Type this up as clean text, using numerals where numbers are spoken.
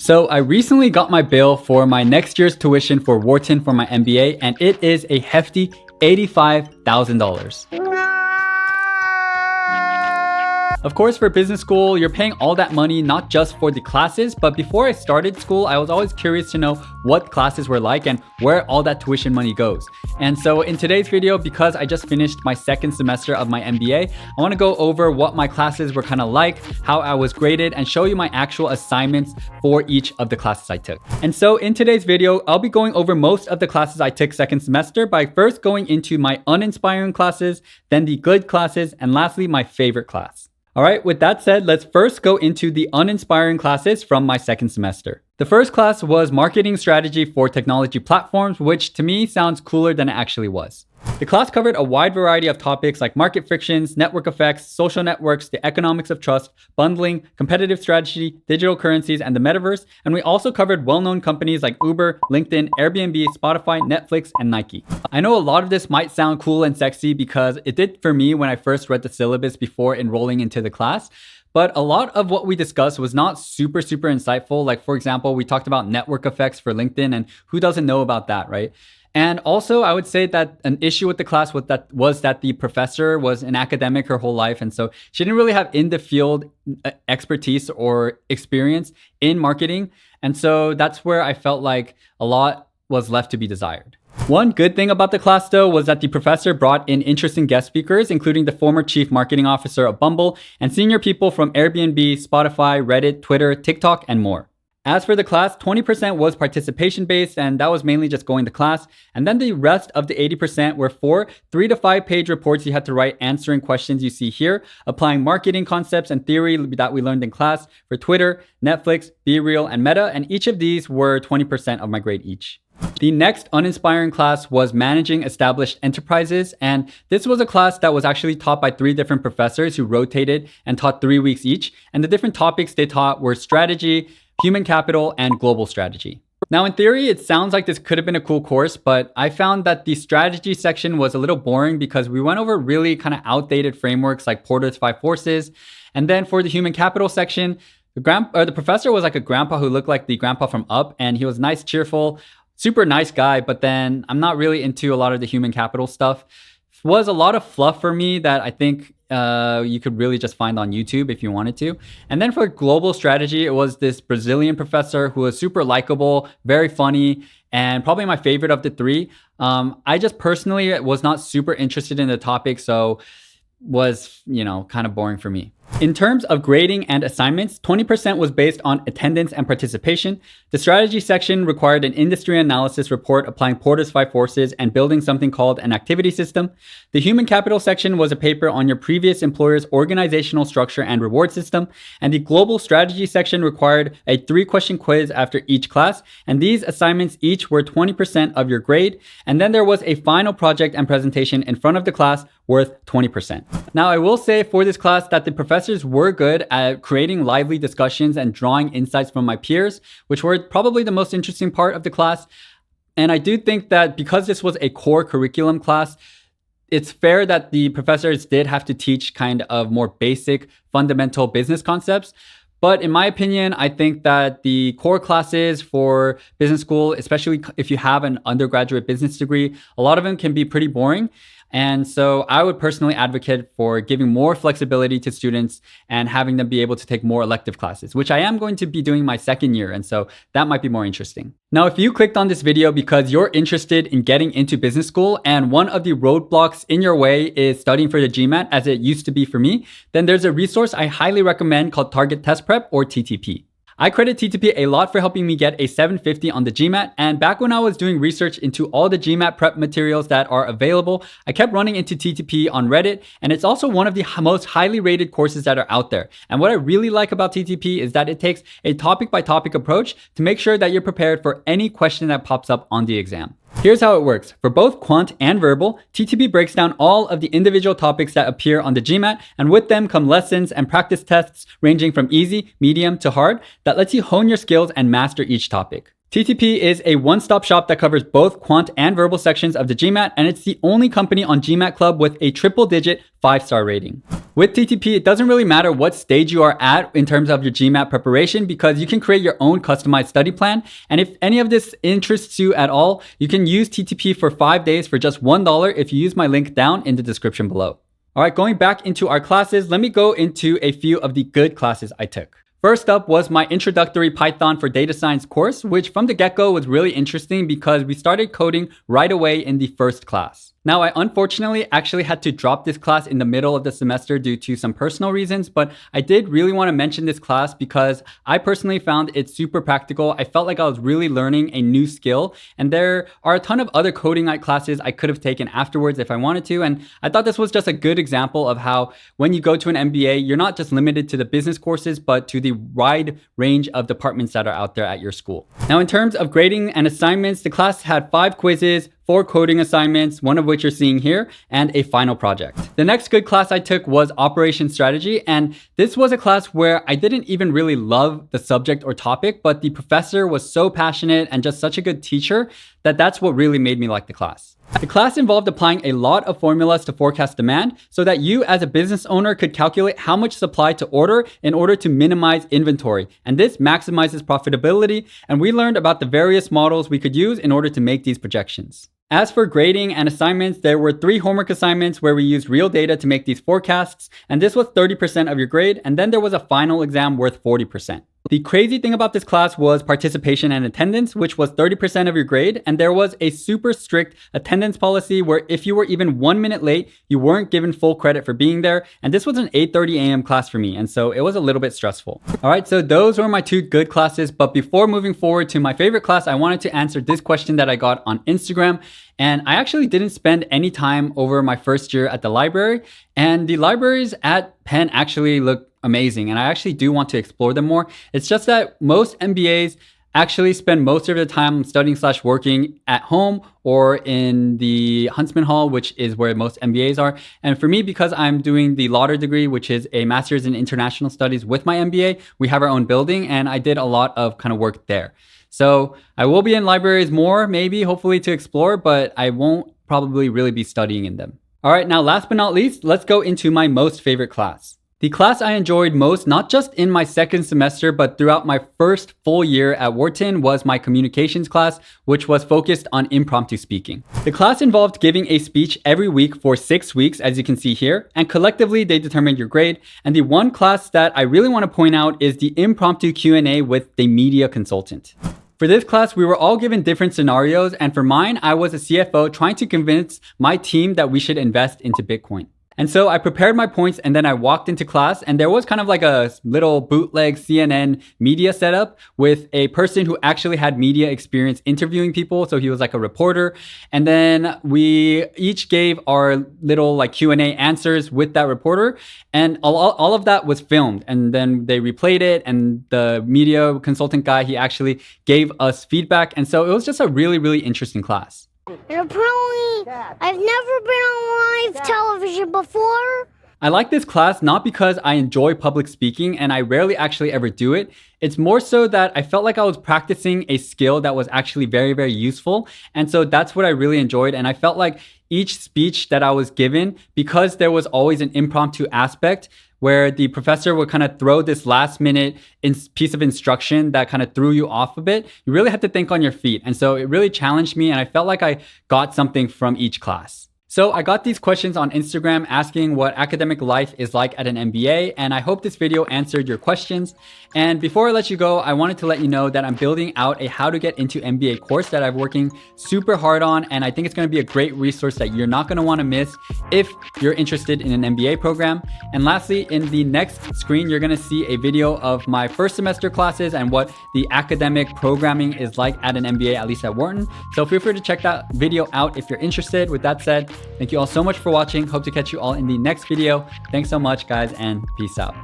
So I recently got my bill for my next year's tuition for Wharton for my MBA, and it is a hefty $85,000. Of course, for business school, you're paying all that money not just for the classes, but before I started school, I was always curious to know what classes were like and where all that tuition money goes. And so in today's video, because I just finished my second semester of my MBA, I want to go over what my classes were kind of like, how I was graded, and show you my actual assignments for each of the classes I took. And so in today's video, I'll be going over most of the classes I took second semester by first going into my uninspiring classes, then the good classes, and lastly, my favorite class. All right, with that said, let's first go into the uninspiring classes from my second semester. The first class was Marketing Strategy for Technology Platforms, which to me sounds cooler than it actually was. The class covered a wide variety of topics like market frictions, network effects, social networks, the economics of trust, bundling, competitive strategy, digital currencies, and the metaverse. And we also covered well-known companies like Uber, LinkedIn, Airbnb, Spotify, Netflix, and Nike. I know a lot of this might sound cool and sexy because it did for me when I first read the syllabus before enrolling into the class. But a lot of what we discussed was not super insightful. Like, for example, we talked about network effects for LinkedIn, and who doesn't know about that, right? And also, I would say that an issue with the class was that the professor was an academic her whole life. And so she didn't really have in the field expertise or experience in marketing. And so that's where I felt like a lot was left to be desired. One good thing about the class, though, was that the professor brought in interesting guest speakers, including the former chief marketing officer of Bumble and senior people from Airbnb, Spotify, Reddit, Twitter, TikTok, and more. As for the class, 20% was participation-based, and that was mainly just going to class. And then the rest of the 80% were 3 to 5 page reports you had to write answering questions you see here, applying marketing concepts and theory that we learned in class for Twitter, Netflix, BeReal, and Meta, and each of these were 20% of my grade each. The next uninspiring class was Managing Established Enterprises, and this was a class that was actually taught by 3 different professors who rotated and taught 3 weeks each, and the different topics they taught were strategy, human capital, and global strategy. Now, in theory, it sounds like this could have been a cool course, but I found that the strategy section was a little boring because we went over really kind of outdated frameworks like Porter's 5 Forces. And then for the human capital section, the professor was like a grandpa who looked like the grandpa from Up, and he was nice, cheerful, super nice guy, but then I'm not really into a lot of the human capital stuff. It was a lot of fluff for me that I think you could really just find on YouTube if you wanted to. And then for global strategy, it was this Brazilian professor who was super likable, very funny, and probably my favorite of the 3. I just personally was not super interested in the topic, so was, kind of boring for me. In terms of grading and assignments, 20% was based on attendance and participation. The strategy section required an industry analysis report applying Porter's 5 Forces and building something called an activity system. The human capital section was a paper on your previous employer's organizational structure and reward system. And the global strategy section required a 3-question quiz after each class. And these assignments each were 20% of your grade. And then there was a final project and presentation in front of the class worth 20%. Now, I will say for this class that the professors were good at creating lively discussions and drawing insights from my peers, which were probably the most interesting part of the class. And I do think that because this was a core curriculum class, it's fair that the professors did have to teach kind of more basic, fundamental business concepts. But in my opinion, I think that the core classes for business school, especially if you have an undergraduate business degree, a lot of them can be pretty boring. And so I would personally advocate for giving more flexibility to students and having them be able to take more elective classes, which I am going to be doing my second year. And so that might be more interesting. Now, if you clicked on this video because you're interested in getting into business school and one of the roadblocks in your way is studying for the GMAT, as it used to be for me, then there's a resource I highly recommend called Target Test Prep, or TTP. I credit TTP a lot for helping me get a 750 on the GMAT, and back when I was doing research into all the GMAT prep materials that are available, I kept running into TTP on Reddit, and it's also one of the most highly rated courses that are out there. And what I really like about TTP is that it takes a topic-by-topic approach to make sure that you're prepared for any question that pops up on the exam. Here's how it works. For both quant and verbal, TTP breaks down all of the individual topics that appear on the GMAT, and with them come lessons and practice tests ranging from easy, medium, to hard that lets you hone your skills and master each topic. TTP is a one-stop shop that covers both quant and verbal sections of the GMAT, and it's the only company on GMAT Club with a triple-digit 5-star rating. With TTP, it doesn't really matter what stage you are at in terms of your GMAT preparation because you can create your own customized study plan. And if any of this interests you at all, you can use TTP for 5 days for just $1 if you use my link down in the description below. All right, going back into our classes, let me go into a few of the good classes I took. First up was my introductory Python for data science course, which from the get-go was really interesting because we started coding right away in the first class. Now, I unfortunately actually had to drop this class in the middle of the semester due to some personal reasons, but I did really want to mention this class because I personally found it super practical. I felt like I was really learning a new skill, and there are a ton of other coding night classes I could have taken afterwards if I wanted to, and I thought this was just a good example of how when you go to an MBA, you're not just limited to the business courses, but to the wide range of departments that are out there at your school. Now, in terms of grading and assignments, the class had 5 quizzes, 4 coding assignments, one of which you're seeing here, and a final project. The next good class I took was Operation Strategy, and this was a class where I didn't even really love the subject or topic, but the professor was so passionate and just such a good teacher that that's what really made me like the class. The class involved applying a lot of formulas to forecast demand so that you as a business owner could calculate how much supply to order in order to minimize inventory. And this maximizes profitability, and we learned about the various models we could use in order to make these projections. As for grading and assignments, there were 3 homework assignments where we used real data to make these forecasts, and this was 30% of your grade, and then there was a final exam worth 40%. The crazy thing about this class was participation and attendance, which was 30% of your grade, and there was a super strict attendance policy where if you were even 1 minute late, you weren't given full credit for being there, and this was an 8:30 a.m. class for me, and so it was a little bit stressful. Alright, so those were my 2 good classes, but before moving forward to my favorite class, I wanted to answer this question that I got on Instagram, and I actually didn't spend any time over my first year at the library, and the libraries at Penn actually look amazing, and I actually do want to explore them more. It's just that most MBAs actually spend most of their time studying/working at home or in the Huntsman Hall, which is where most MBAs are. And for me, because I'm doing the Lauder degree, which is a master's in international studies with my MBA, we have our own building, and I did a lot of kind of work there. So I will be in libraries more, maybe, hopefully to explore, but I won't probably really be studying in them. All right, now last but not least, let's go into my most favorite class. The class I enjoyed most, not just in my second semester, but throughout my first full year at Wharton, was my communications class, which was focused on impromptu speaking. The class involved giving a speech every week for 6 weeks, as you can see here, and collectively they determined your grade. And the one class that I really want to point out is the impromptu Q&A with the media consultant. For this class, we were all given different scenarios, and for mine, I was a CFO trying to convince my team that we should invest into Bitcoin. And so I prepared my points and then I walked into class, and there was kind of like a little bootleg CNN media setup with a person who actually had media experience interviewing people. So he was like a reporter. And then we each gave our little like Q&A answers with that reporter, and all of that was filmed. And then they replayed it, and the media consultant guy, he actually gave us feedback. And so it was just a really, really interesting class. And apparently, I've never been on live television before. I like this class not because I enjoy public speaking and I rarely actually ever do it. It's more so that I felt like I was practicing a skill that was actually very, very useful. And so that's what I really enjoyed. And I felt like each speech that I was given, because there was always an impromptu aspect where the professor would kind of throw this last minute piece of instruction that kind of threw you off a bit, you really had to think on your feet. And so it really challenged me, and I felt like I got something from each class. So I got these questions on Instagram asking what academic life is like at an MBA, and I hope this video answered your questions. And before I let you go, I wanted to let you know that I'm building out a how to get into MBA course that I'm working super hard on, and I think it's going to be a great resource that you're not going to want to miss if you're interested in an MBA program. And lastly, in the next screen, you're going to see a video of my first semester classes and what the academic programming is like at an MBA, at least at Wharton. So feel free to check that video out if you're interested. With that said, thank you all so much for watching. Hope to catch you all in the next video. Thanks so much, guys, and peace out.